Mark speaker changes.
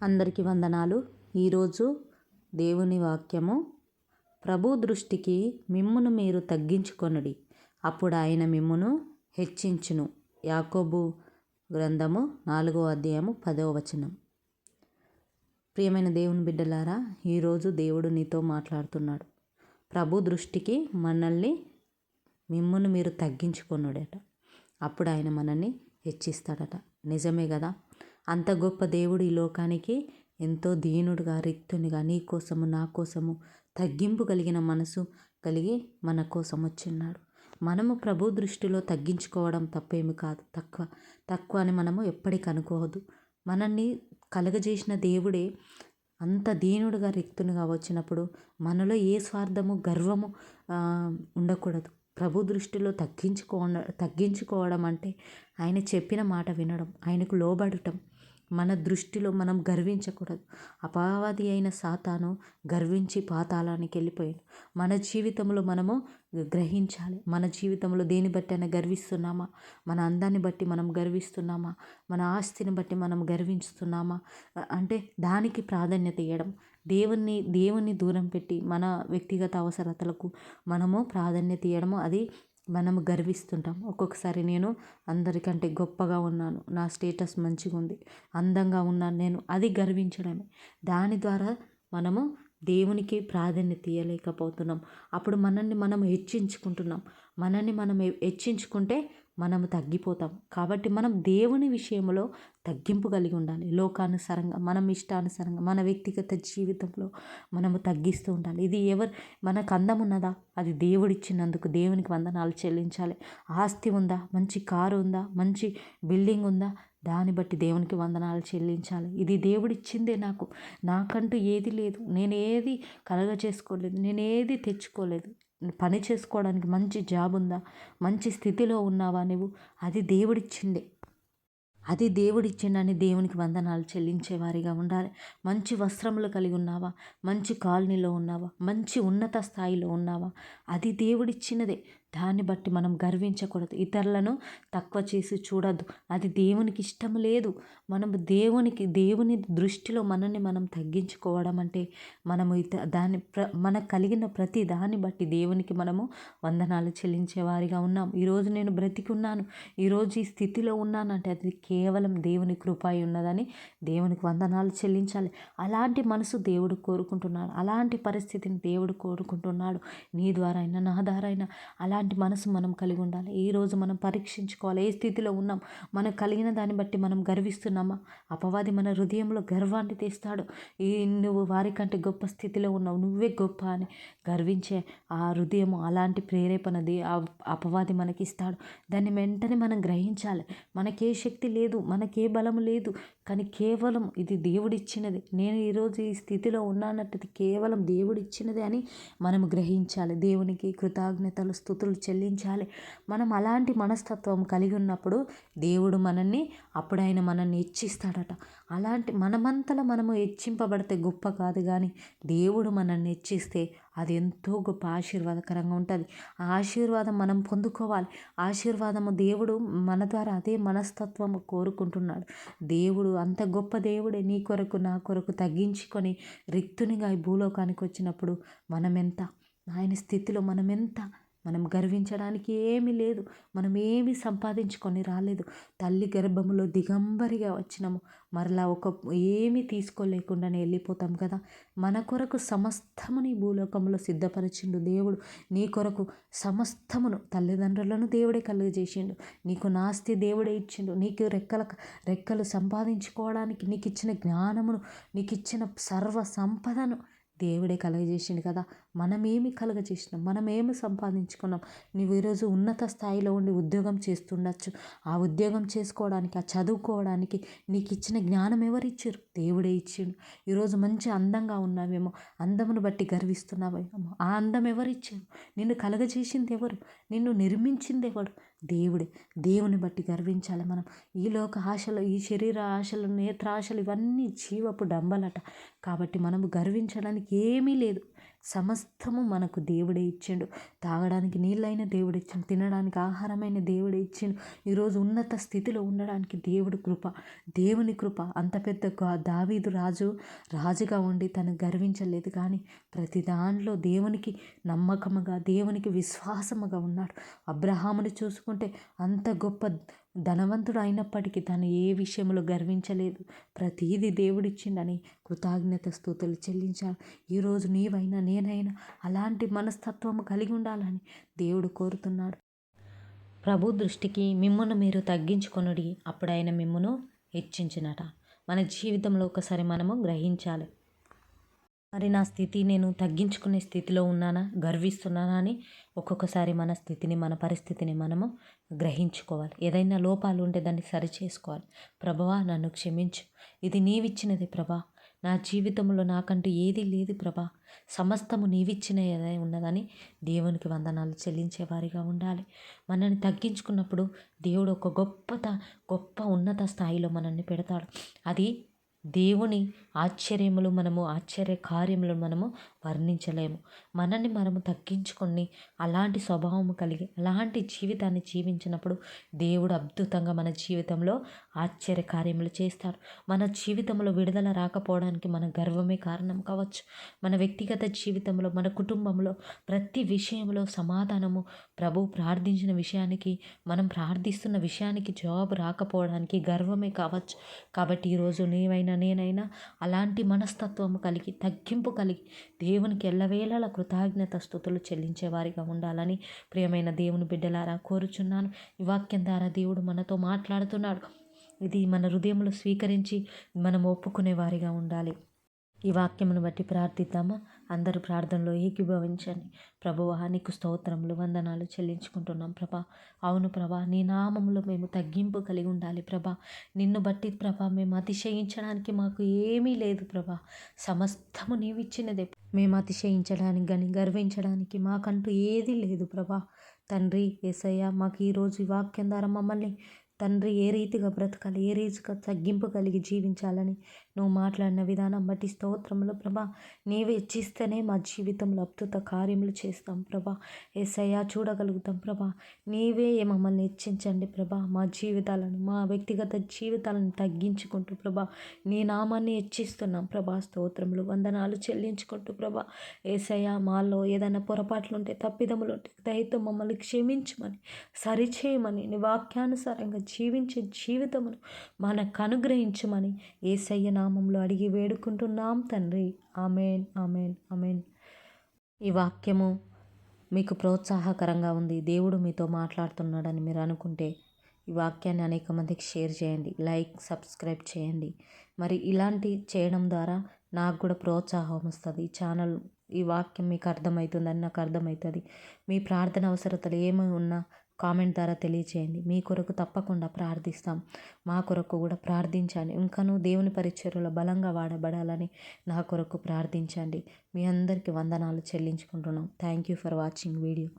Speaker 1: అందరికీ వందనాలు. ఈరోజు దేవుని వాక్యము, ప్రభు దృష్టికి మిమ్మును మీరు తగ్గించుకొనుడి, అప్పుడు ఆయన మిమ్మును హెచ్చించును. యాకోబు గ్రంథము 4వ అధ్యాయము 10వ వచనం. ప్రియమైన దేవుని బిడ్డలారా, ఈరోజు దేవుడు నీతో మాట్లాడుతున్నాడు. ప్రభు దృష్టికి మనల్ని మిమ్మును మీరు తగ్గించుకొనుడట, అప్పుడు ఆయన మనల్ని హెచ్చిస్తాడట. నిజమే కదా. అంత గొప్ప దేవుడు ఈ లోకానికి ఎంతో దీనుడుగా, రిక్తునిగా, నీ కోసము నా కోసము తగ్గింపు కలిగిన మనసు కలిగి మన కోసం వచ్చిన్నాడు. మనము ప్రభు దృష్టిలో తగ్గించుకోవడం తప్పేమి కాదు. తక్కువ అని మనము ఎప్పటికీ అనుకోవద్దు. మనల్ని కలగజేసిన దేవుడే అంత దీనుడుగా, రిక్తునిగా వచ్చినప్పుడు మనలో ఏ స్వార్థము, గర్వము ఉండకూడదు. ప్రభు దృష్టిలో తగ్గించుకోవడం అంటే ఆయన చెప్పిన మాట వినడం, ఆయనకు లోబడటం. మన దృష్టిలో మనం గర్వించకూడదు. అపవాది అయిన సాతాను గర్వించి పాతాళానికి వెళ్ళిపోయాడు. మన జీవితంలో మనము గ్రహించాలి. మన జీవితంలో దేని బట్టి అయినా గర్విస్తున్నామా? మన అందాన్ని బట్టి మనం గర్విస్తున్నామా? మన ఆస్తిని బట్టి మనం గర్విస్తున్నామా? అంటే దానికి ప్రాధాన్యత ఇవ్వడం, దేవుణ్ణి దూరం పెట్టి మన వ్యక్తిగత అవసరతలకు మనము ప్రాధాన్యత ఇవ్వడము, అది మనము గర్విస్తుంటాం. ఒక్కొక్కసారి నేను అందరికంటే గొప్పగా ఉన్నాను, నా స్టేటస్ మంచిగా ఉంది, అందంగా ఉన్నాను నేను, అది గర్వించడమే. దాని ద్వారా మనము దేవునికి ప్రాధాన్యత ఇవ్వలేకపోతున్నాం. అప్పుడు మనల్ని మనం హెచ్చించుకుంటున్నాం. మనల్ని మనం హెచ్చించుకుంటే మనము తగ్గిపోతాం. కాబట్టి మనం దేవుని విషయంలో తగ్గింపు కలిగి ఉండాలి. లోకానుసారంగా, మనం ఇష్టానుసారంగా, మన వ్యక్తిగత జీవితంలో మనము తగ్గిస్తూ ఉండాలి. ఇది మనకు అందం ఉన్నదా? అది దేవుడిచ్చినందుకు దేవునికి వందనాలు చెల్లించాలి. ఆస్తి ఉందా? మంచి కారు ఉందా? మంచి బిల్డింగ్ ఉందా? దాన్ని బట్టి దేవునికి వందనాలు చెల్లించాలి. ఇది దేవుడిచ్చిందే నాకంటూ ఏది లేదు, నేను ఏది కలగజేసుకోలేదు, నేను ఏది తెచ్చుకోలేదు. పని చేసుకోవడానికి మంచి జాబ్ ఉందా? మంచి స్థితిలో ఉన్నావా నువ్వు? అది దేవుడిచ్చిందే. అది దేవుడిచ్చిండని దేవునికి వందనాలు చెల్లించేవారిగా ఉండాలి. మంచి వస్త్రములు కలిగి ఉన్నావా? మంచి కాలనీలో ఉన్నావా? మంచి ఉన్నత స్థాయిలో ఉన్నావా? అది దేవుడిచ్చినదే. దాన్ని బట్టి మనం గర్వించకూడదు. ఇతరులను తక్కువ చేసి చూడద్దు. అది దేవునికి ఇష్టం లేదు. మనము దేవుని దృష్టిలో మనల్ని మనం తగ్గించుకోవడం అంటే మనము మనకు కలిగిన ప్రతి దాన్ని బట్టి దేవునికి మనము వందనాలు చెల్లించే వారిగా ఉన్నాం. ఈరోజు నేను బ్రతికి ఉన్నాను, ఈరోజు ఈ స్థితిలో ఉన్నానంటే అది కేవలం దేవుని కృప ఉన్నదని దేవునికి వందనాలు చెల్లించాలి. అలాంటి మనసు దేవుడు కోరుకుంటున్నాడు. అలాంటి పరిస్థితిని దేవుడు కోరుకుంటున్నాడు. నీ ద్వారా అయినా, నా ద్వారా అయినా అలాంటి మనసు మనం కలిగి ఉండాలి. ఈరోజు మనం పరీక్షించుకోవాలి. ఏ స్థితిలో ఉన్నాం? మనకు కలిగిన దాన్ని బట్టి మనం గర్విస్తున్నామా? అపవాది మన హృదయంలో గర్వాన్ని తెస్తాడు. నువ్వు వారికంటే గొప్ప స్థితిలో ఉన్నావు, నువ్వే గొప్ప అని గర్వించే ఆ హృదయము, అలాంటి ప్రేరేపణది అపవాది మనకి ఇస్తాడు. దాన్ని వెంటనే మనం గ్రహించాలి. మనకే శక్తి లేదు, మనకే బలము లేదు, కానీ కేవలం ఇది దేవుడిచ్చినది. నేను ఈరోజు ఈ స్థితిలో ఉన్నానంటే కేవలం దేవుడిచ్చినదే అని మనం గ్రహించాలి. దేవునికి కృతజ్ఞతలు, స్తుతులు చెల్లించాలి. మనం అలాంటి మనస్తత్వం కలిగి ఉన్నప్పుడు దేవుడు అప్పుడు ఆయన మనల్ని హెచ్చిస్తాడట. అలాంటి మనమంతలో మనము హెచ్చింపబడితే గొప్ప కాదు, కానీ దేవుడు మనల్ని హెచ్చిస్తే అది ఎంతో గొప్ప ఆశీర్వాదకరంగా ఉంటుంది. ఆ ఆశీర్వాదం మనం పొందుకోవాలి. ఆశీర్వాదము దేవుడు మన ద్వారా అదే మనస్తత్వము కోరుకుంటున్నాడు. దేవుడు అంత గొప్ప దేవుడే నీ కొరకు, నా కొరకు తగ్గించుకొని రిక్తునిగా ఈ భూలోకానికి వచ్చినప్పుడు మనమెంత, ఆయన స్థితిలో మనం గర్వించడానికి ఏమీ లేదు. మనం ఏమీ సంపాదించుకొని రాలేదు. తల్లి గర్భములో దిగంబరిగా వచ్చినాము. మరలా ఏమీ తీసుకోలేకుండానే వెళ్ళిపోతాం కదా. మన కొరకు సమస్తముని భూలోకంలో సిద్ధపరిచిండు దేవుడు. నీ కొరకు సమస్తమును, తల్లిదండ్రులను దేవుడే కలుగజేసిండు. నీకు నాస్తి దేవుడే ఇచ్చిండు. నీకు రెక్కలు సంపాదించుకోవడానికి, నీకు ఇచ్చిన జ్ఞానమును, నీకు ఇచ్చిన సర్వ సంపదను దేవుడే కలుగజేసిండు కదా. మనమేమి కలుగజేసినాం? మనమేమి సంపాదించుకున్నాం? నువ్వు ఈరోజు ఉన్నత స్థాయిలో ఉండి ఉద్యోగం చేస్తుండొచ్చు. ఆ ఉద్యోగం చేసుకోవడానికి, ఆ చదువుకోవడానికి నీకు ఇచ్చిన జ్ఞానం ఎవరిచ్చారు? దేవుడే ఇచ్చిండు. ఈరోజు మంచి అందంగా ఉన్నావేమో, అందమును బట్టి గర్విస్తున్నావేమో. ఆ అందం ఎవరిచ్చారు? నిన్ను కలుగజేసింది ఎవరు? నిన్ను నిర్మించింది ఎవరు? దేవుడే. దేవుని బట్టి గర్వించాలి మనం. ఈ లోక ఆశలు, ఈ శరీర ఆశలు, నేత్రాశలు ఇవన్నీ జీవపు డంబలట. కాబట్టి మనము గర్వించడానికి ఏమీ లేదు. సమస్తము మనకు దేవుడే ఇచ్చిండు. తాగడానికి నీళ్ళైన దేవుడు ఇచ్చిండు, తినడానికి ఆహారమైన దేవుడే ఇచ్చిండు. ఈరోజు ఉన్నత స్థితిలో ఉండడానికి దేవుని కృప. అంత పెద్ద దావీదు రాజుగా ఉండి తను గర్వించలేదు, కానీ ప్రతి దాంట్లో దేవునికి నమ్మకముగా, దేవునికి విశ్వాసముగా ఉన్నాడు. అబ్రహాముని చూసుకుంటే అంత గొప్ప ధనవంతుడు అయినప్పటికీ తను ఏ విషయంలో గర్వించలేదు. ప్రతీది దేవుడిచ్చిండని కృతజ్ఞత స్తుతులు చెల్లించాలి. ఈరోజు నీవైనా నేనైనా అలాంటి మనస్తత్వము కలిగి ఉండాలని దేవుడు కోరుతున్నాడు. ప్రభు దృష్టికి మిమ్మును మీరు తగ్గించుకొనుడి, అప్పుడు ఆయన మిమ్మును హెచ్చించునట. మన జీవితంలో ఒకసారి మనము గ్రహించాలి. మరి నా స్థితి నేను తగ్గించుకునే స్థితిలో ఉన్నానా, గర్విస్తున్నానా అని ఒక్కొక్కసారి మన స్థితిని, మన పరిస్థితిని మనము గ్రహించుకోవాలి. ఏదైనా లోపాలు ఉంటే దాన్ని సరిచేసుకోవాలి. ప్రభువా నన్ను క్షమించు, ఇది నీవిచ్చినది ప్రభా, నా జీవితంలో నాకంటూ ఏదీ లేదు ప్రభా, సమస్తము నీవిచ్చినదే ఉన్నదని దేవునికి వందనాలు చెల్లించేవారిగా ఉండాలి. మనల్ని తగ్గించుకున్నప్పుడు దేవుడు ఒక గొప్ప ఉన్నత స్థాయిలో మనల్ని పెడతాడు. అది దేవుని ఆశ్చర్య కార్యములు మనము వర్ణించలేము. మనల్ని మనము తగ్గించుకొని అలాంటి స్వభావము కలిగి అలాంటి జీవితాన్ని జీవించినప్పుడు దేవుడు అద్భుతంగా మన జీవితంలో ఆశ్చర్య కార్యములు చేస్తాడు. మన జీవితంలో విడుదల రాకపోవడానికి మన గర్వమే కారణం కావచ్చు. మన వ్యక్తిగత జీవితంలో, మన కుటుంబంలో ప్రతి విషయంలో సమాధానము ప్రార్థించిన విషయానికి, మనం ప్రార్థిస్తున్న విషయానికి జవాబు రాకపోవడానికి గర్వమే కావచ్చు. కాబట్టి ఈరోజు నేనైనా అలాంటి మనస్తత్వము కలిగి, తగ్గింపు కలిగి దేవునికి ఎల్లవేళలా కృతజ్ఞత స్తుతులు చెల్లించేవారిగా ఉండాలని ప్రియమైన దేవుని బిడ్డలారా కోరుచున్నాను. ఈ వాక్యం ద్వారా దేవుడు మనతో మాట్లాడుతున్నాడు. ఇది మన హృదయంలో స్వీకరించి మనం ఒప్పుకునే వారిగా ఉండాలి. ఈ వాక్యమును బట్టి ప్రార్థిద్దామా? అందరూ ప్రార్థనలో ఏకీభవించండి. ప్రభువా నీకు స్తోత్రములు, వందనాలు చెల్లించుకుంటున్నాం ప్రభా. అవును ప్రభా, నీ నామములో మేము తగ్గింపు కలిగి ఉండాలి ప్రభా. నిన్ను బట్టి ప్రభా మేము అతిశయించడానికి మాకు ఏమీ లేదు ప్రభా, సమస్తము నీవిచ్చినదే. మేము అతిశయించడానికి కానీ గర్వించడానికి మాకంటూ ఏదీ లేదు ప్రభా. తండ్రి యేసయ్య, మాకు ఈరోజు ఈ వాక్యం ద్వారా మమ్మల్ని తండ్రి ఏ రీతిగా బ్రతకాలి, ఏ రీతిగా తగ్గింపు కలిగి జీవించాలని నువ్వు మాట్లాడిన విధానం బట్టి స్తోత్రములు ప్రభా. నీవే ఇచ్చిస్తేనే మా జీవితంలో అద్భుత కార్యములు చేస్తాం ప్రభా. యేసయ్య చూడగలుగుతాం ప్రభా. నీవే మమ్మల్ని హెచ్చించండి ప్రభా. మా జీవితాలను, మా వ్యక్తిగత జీవితాలను తగ్గించుకుంటూ ప్రభా నీ నామాన్ని హెచ్చిస్తున్నాం ప్రభా. స్తోత్రములు, వందనాలు చెల్లించుకుంటూ ప్రభా. యేసయ్య మాలో ఏదైనా పొరపాట్లు ఉంటే, తప్పిదములు ఉంటే దయతో మమ్మల్ని క్షమించమని, సరిచేయమని, నీ వాక్యానుసారంగా జీవించే జీవితమును మనకు అనుగ్రహించమని యేసయ్య నామంలో అడిగి వేడుకుంటున్నాం తండ్రి. Amen, amen, amen. ఈ వాక్యము మీకు ప్రోత్సాహకరంగా ఉంది, దేవుడు మీతో మాట్లాడుతున్నాడని మీరు అనుకుంటే ఈ వాక్యాన్ని అనేక మందికి షేర్ చేయండి, లైక్, సబ్స్క్రైబ్ చేయండి. మరి ఇలాంటి చేయడం ద్వారా నాకు కూడా ప్రోత్సాహం వస్తుంది. ఈ వాక్యం మీకు అర్థమవుతుందని నాకు అర్థమవుతుంది. మీ ప్రార్థన అవసరతలు ఏమి ఉన్నా కామెంట్ ద్వారా తెలియచేయండి. మీ కొరకు తప్పకుండా ప్రార్థిస్తాం. మా కొరకు కూడా ప్రార్థించండి. ఇంకనూ దేవుని పరిచర్యలో బలంగా వాడబడాలని నా కొరకు ప్రార్థించండి. మీ అందరికీ వందనాలు చెల్లించుకుంటున్నాం. Thank you for watching video.